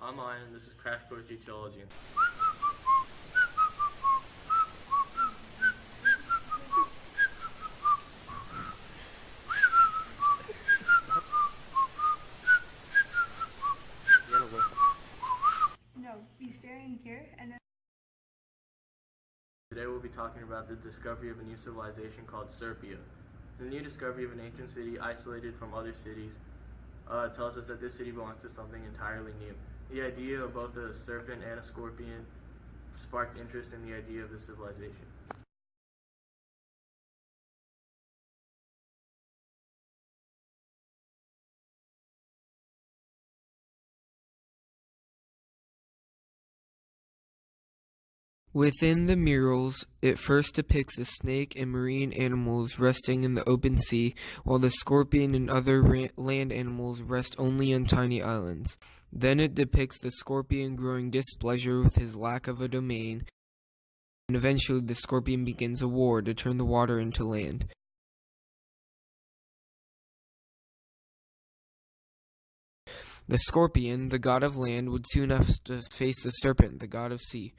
I'm Ian, and this is Crash Course Geology. No, be staring here and then. Today we'll be talking about the discovery of a new civilization called Serpia. The new discovery of an ancient city isolated from other cities tells us that this city belongs to something entirely new. The idea of both a serpent and a scorpion sparked interest in the idea of the civilization. Within the murals, it first depicts a snake and marine animals resting in the open sea, while the scorpion and other land animals rest only on tiny islands. Then it depicts the scorpion growing displeasure with his lack of a domain, and eventually the scorpion begins a war to turn the water into land. The scorpion, the god of land, would soon have to face the serpent, the god of sea.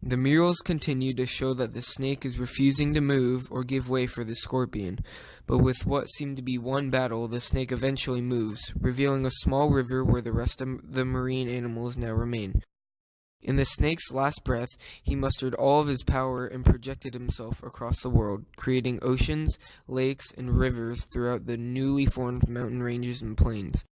The murals continue to show that the snake is refusing to move or give way for the scorpion, but with what seemed to be one battle, the snake eventually moves, revealing a small river where the rest of the marine animals now remain. In the snake's last breath, he mustered all of his power and projected himself across the world, creating oceans, lakes, and rivers throughout the newly formed mountain ranges and plains.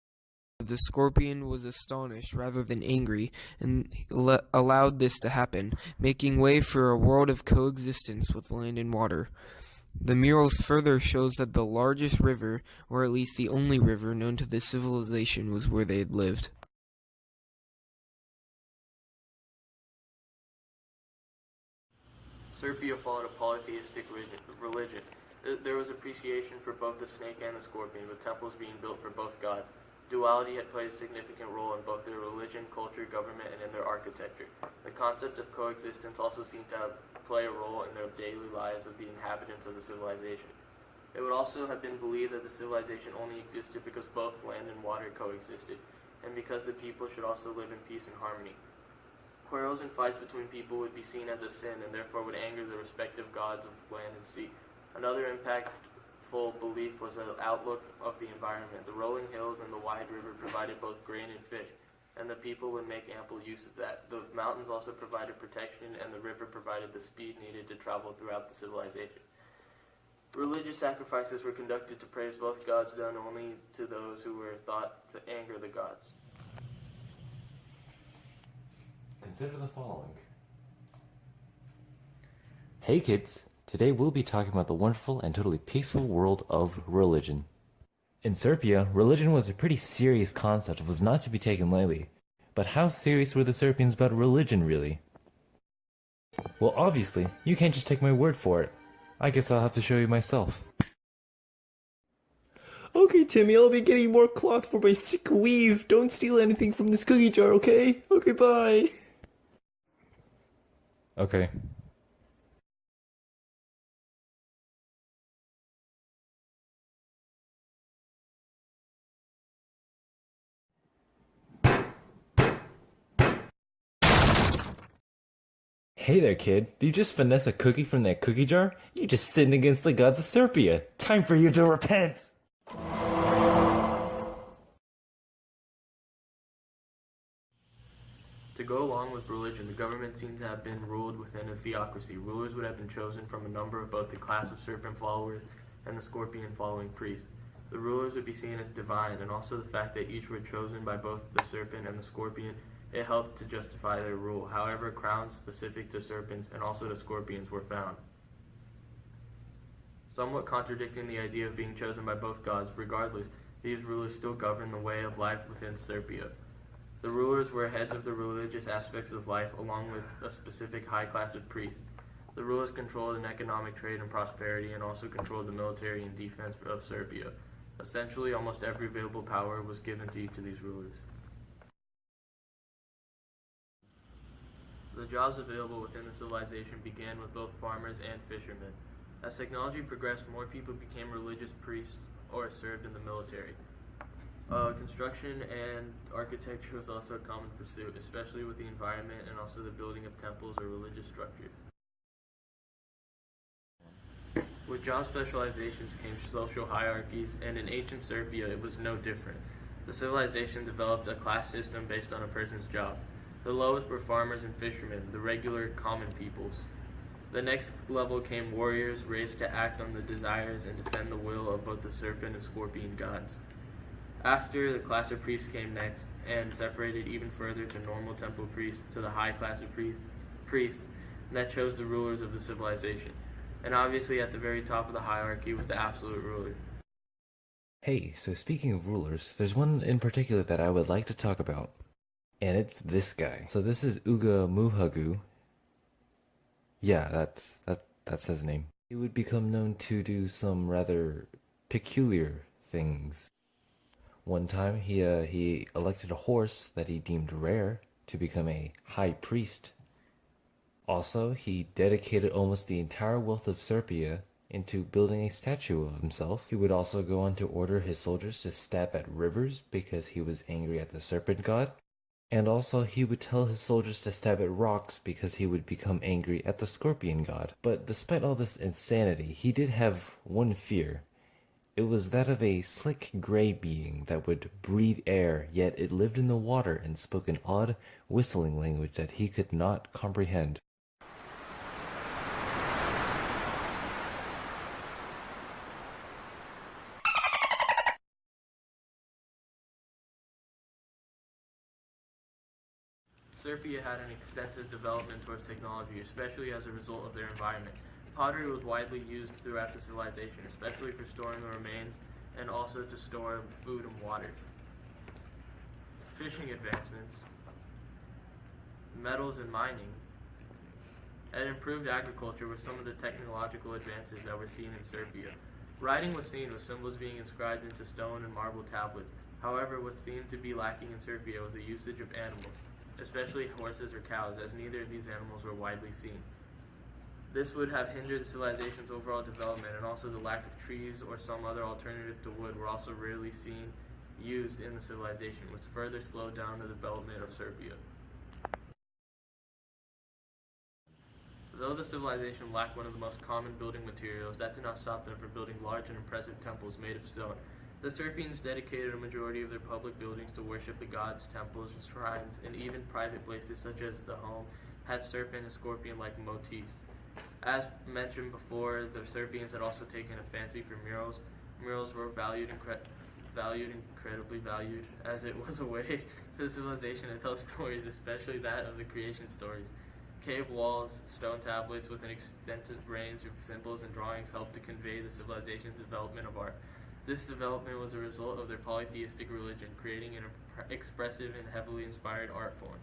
The scorpion was astonished rather than angry, and allowed this to happen, making way for a world of coexistence with land and water. The murals further shows that the largest river, or at least the only river known to this civilization, was where they had lived. Serpia followed a polytheistic religion. There was appreciation for both the snake and the scorpion, with temples being built for both gods. Duality had played a significant role in both their religion, culture, government, and in their architecture. The concept of coexistence also seemed to play a role in their daily lives of the inhabitants of the civilization. It would also have been believed that the civilization only existed because both land and water coexisted, and because the people should also live in peace and harmony. Quarrels and fights between people would be seen as a sin, and therefore would anger the respective gods of land and sea. Another impactful belief was the outlook of the environment. The rolling hills and the wide river provided both grain and fish, and the people would make ample use of that. The mountains also provided protection, and the river provided the speed needed to travel throughout the civilization. Religious sacrifices were conducted to praise both gods, done only to those who were thought to anger the gods. Consider the following. Hey kids! Today we'll be talking about the wonderful and totally peaceful world of religion. In Serpia, religion was a pretty serious concept and was not to be taken lightly. But how serious were the Serpians about religion, really? Well, obviously, you can't just take my word for it. I guess I'll have to show you myself. Okay, Timmy, I'll be getting more cloth for my sick weave. Don't steal anything from this cookie jar, okay? Okay, bye. Okay. Hey there, kid. Did you just finesse a cookie from that cookie jar? You just sinned against the gods of Serpia. Time for you to repent! To go along with religion, the government seemed to have been ruled within a theocracy. Rulers would have been chosen from a number of both the class of serpent followers and the scorpion following priests. The rulers would be seen as divine, and also the fact that each were chosen by both the serpent and the scorpion, it helped to justify their rule. However, crowns specific to serpents and also to scorpions were found. Somewhat contradicting the idea of being chosen by both gods, regardless, these rulers still governed the way of life within Serpia. The rulers were heads of the religious aspects of life, along with a specific high class of priests. The rulers controlled an economic trade and prosperity, and also controlled the military and defense of Serpia. Essentially, almost every available power was given to each of these rulers. The jobs available within the civilization began with both farmers and fishermen. As technology progressed, more people became religious priests or served in the military. Construction and architecture was also a common pursuit, especially with the environment and also the building of temples or religious structures. With job specializations came social hierarchies, and in ancient Serbia it was no different. The civilization developed a class system based on a person's job. The lowest were farmers and fishermen, the regular common peoples. The next level came warriors raised to act on the desires and defend the will of both the serpent and scorpion gods. After, the class of priests came next, and separated even further to normal temple priests to the high class of priests that chose the rulers of the civilization. And obviously at the very top of the hierarchy was the absolute ruler. Hey, so speaking of rulers, there's one in particular that I would like to talk about. And it's this guy. So this is Uga Muhagu. Yeah, that's his name. He would become known to do some rather peculiar things. One time he elected a horse that he deemed rare to become a high priest. Also, he dedicated almost the entire wealth of Serbia into building a statue of himself. He would also go on to order his soldiers to stab at rivers because he was angry at the serpent god. And also, he would tell his soldiers to stab at rocks because he would become angry at the scorpion god. But despite all this insanity, he did have one fear. It was that of a slick gray being that would breathe air, yet it lived in the water and spoke an odd whistling language that he could not comprehend. Serbia had an extensive development towards technology, especially as a result of their environment. Pottery was widely used throughout the civilization, especially for storing the remains and also to store food and water. Fishing advancements, metals and mining, and improved agriculture were some of the technological advances that were seen in Serbia. Writing was seen with symbols being inscribed into stone and marble tablets. However, what seemed to be lacking in Serbia was the usage of animals, especially horses or cows, as neither of these animals were widely seen. This would have hindered the civilization's overall development, and also the lack of trees or some other alternative to wood were also rarely seen used in the civilization, which further slowed down the development of Serbia. Though the civilization lacked one of the most common building materials, that did not stop them from building large and impressive temples made of stone. The Serbians dedicated a majority of their public buildings to worship the gods, temples, shrines, and even private places such as the home had serpent and scorpion-like motifs. As mentioned before, the Serbians had also taken a fancy for murals. Murals were incredibly valued, as it was a way for the civilization to tell stories, especially that of the creation stories. Cave walls, stone tablets with an extensive range of symbols and drawings helped to convey the civilization's development of art. This development was a result of their polytheistic religion, creating an expressive and heavily inspired art form.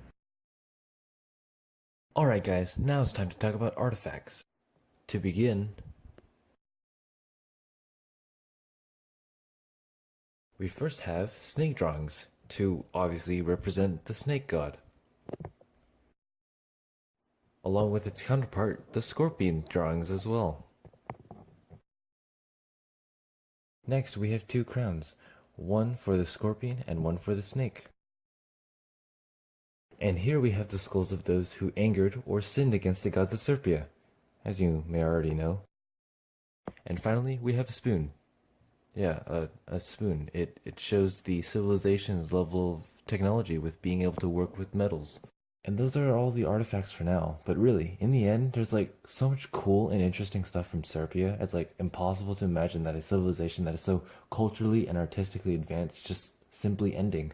Alright guys, now it's time to talk about artifacts. To begin, we first have snake drawings, to obviously represent the snake god, along with its counterpart, the scorpion drawings as well. Next, we have two crowns, one for the scorpion and one for the snake. And here we have the skulls of those who angered or sinned against the gods of Serbia, as you may already know. And finally, we have a spoon. Yeah, a spoon. It shows the civilization's level of technology with being able to work with metals. And those are all the artifacts for now. But really, in the end, there's like so much cool and interesting stuff from Serbia. It's like impossible to imagine that a civilization that is so culturally and artistically advanced just simply ending.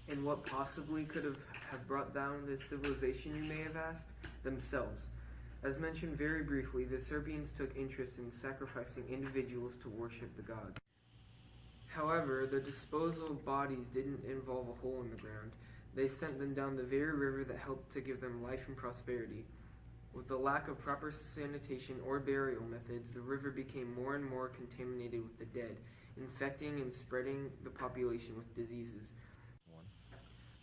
And what possibly could have brought down this civilization, you may have asked? Themselves. As mentioned very briefly, the Serbians took interest in sacrificing individuals to worship the gods. However, the disposal of bodies didn't involve a hole in the ground. They sent them down the very river that helped to give them life and prosperity. With the lack of proper sanitation or burial methods, the river became more and more contaminated with the dead, infecting and spreading the population with diseases.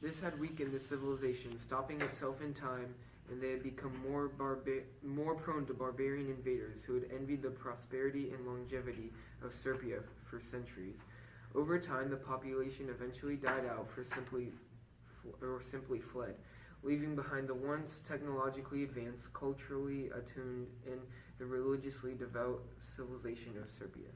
This had weakened the civilization, stopping itself in time, and they had become more prone to barbarian invaders who had envied the prosperity and longevity of Serbia for centuries. Over time, the population eventually died out simply fled, leaving behind the once technologically advanced, culturally attuned, and the religiously devout civilization of Serbia.